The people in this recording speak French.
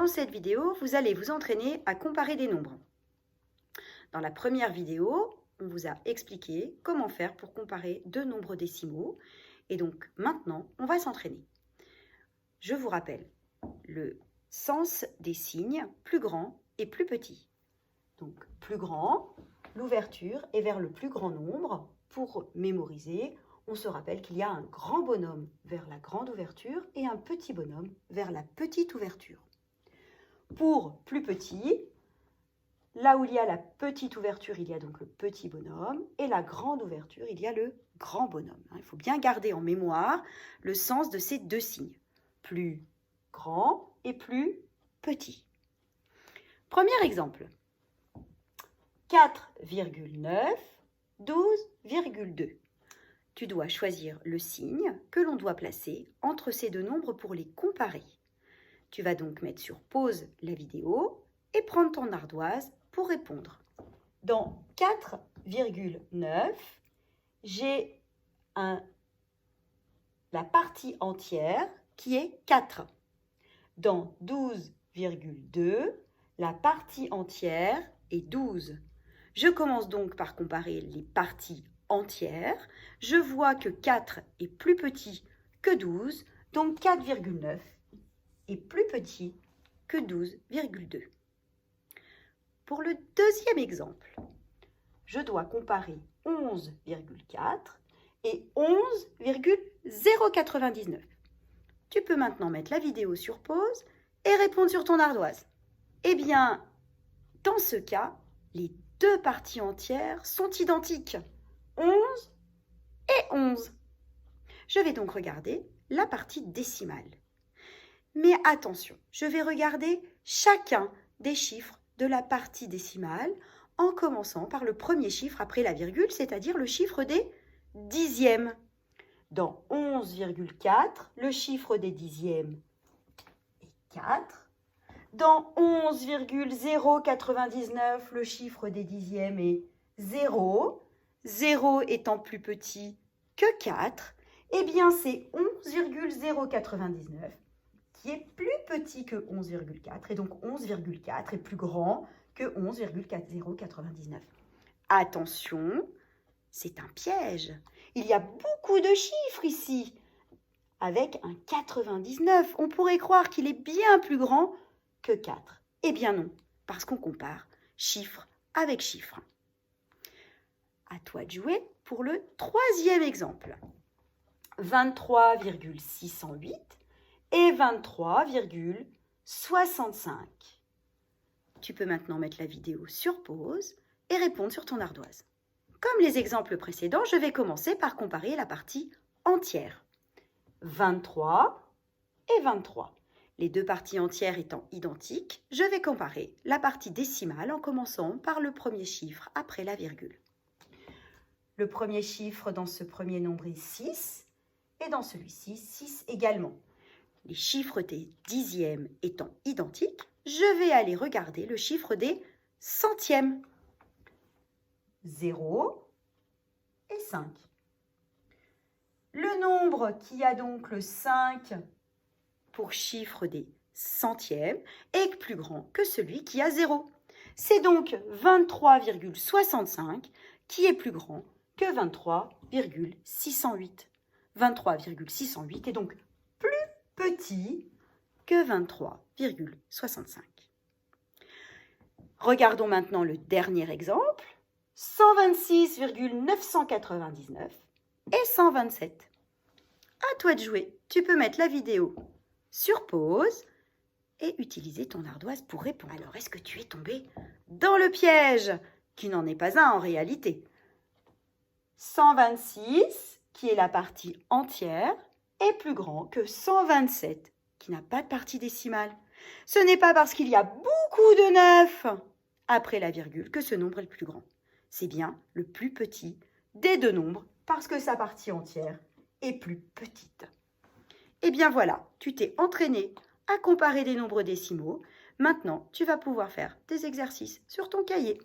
Dans cette vidéo, vous allez vous entraîner à comparer des nombres. Dans la première vidéo, on vous a expliqué comment faire pour comparer deux nombres décimaux. Et donc maintenant, on va s'entraîner. Je vous rappelle le sens des signes plus grand et plus petit. Donc plus grand, l'ouverture est vers le plus grand nombre. Pour mémoriser, on se rappelle qu'il y a un grand bonhomme vers la grande ouverture et un petit bonhomme vers la petite ouverture. Pour plus petit, là où il y a la petite ouverture, il y a donc le petit bonhomme, et la grande ouverture, il y a le grand bonhomme. Il faut bien garder en mémoire le sens de ces deux signes. Plus grand et plus petit. Premier exemple. 4,9, 12,2. Tu dois choisir le signe que l'on doit placer entre ces deux nombres pour les comparer. Tu vas donc mettre sur pause la vidéo et prendre ton ardoise pour répondre. Dans 4,9, j'ai la partie entière qui est 4. Dans 12,2, la partie entière est 12. Je commence donc par comparer les parties entières. Je vois que 4 est plus petit que 12, donc 4,9 est plus petit que 12,2. Pour le deuxième exemple, je dois comparer 11,4 et 11,099. Tu peux maintenant mettre la vidéo sur pause et répondre sur ton ardoise. Eh bien, dans ce cas, les deux parties entières sont identiques. 11 et 11. Je vais donc regarder la partie décimale. Mais attention, je vais regarder chacun des chiffres de la partie décimale en commençant par le premier chiffre après la virgule, c'est-à-dire le chiffre des dixièmes. Dans 11,4, le chiffre des dixièmes est 4. Dans 11,099, le chiffre des dixièmes est 0. 0 étant plus petit que 4, eh bien c'est 11,099 qui est plus petit que 11,4 et donc 11,4 est plus grand que 11,099. Attention, c'est un piège. Il y a beaucoup de chiffres ici. Avec un 99, on pourrait croire qu'il est bien plus grand que 4. Eh bien non, parce qu'on compare chiffre avec chiffre. À toi de jouer pour le troisième exemple. 23,608 et 23,65. Tu peux maintenant mettre la vidéo sur pause et répondre sur ton ardoise. Comme les exemples précédents, je vais commencer par comparer la partie entière. 23 et 23. Les deux parties entières étant identiques, je vais comparer la partie décimale en commençant par le premier chiffre après la virgule. Le premier chiffre dans ce premier nombre est 6 et dans celui-ci 6 également. Les chiffres des dixièmes étant identiques, je vais aller regarder le chiffre des centièmes. 0 et 5. Le nombre qui a donc le 5 pour chiffre des centièmes est plus grand que celui qui a 0. C'est donc 23,65 qui est plus grand que 23,608. 23,608 est donc plus petit que 23,65. Regardons maintenant le dernier exemple. 126,999 et 127. À toi de jouer. Tu peux mettre la vidéo sur pause et utiliser ton ardoise pour répondre. Alors, est-ce que tu es tombé dans le piège, qui n'en est pas un en réalité? 126, qui est la partie entière, est plus grand que 127, qui n'a pas de partie décimale. Ce n'est pas parce qu'il y a beaucoup de 9 après la virgule que ce nombre est le plus grand. C'est bien le plus petit des deux nombres parce que sa partie entière est plus petite. Et bien voilà, tu t'es entraîné à comparer des nombres décimaux. Maintenant, tu vas pouvoir faire des exercices sur ton cahier.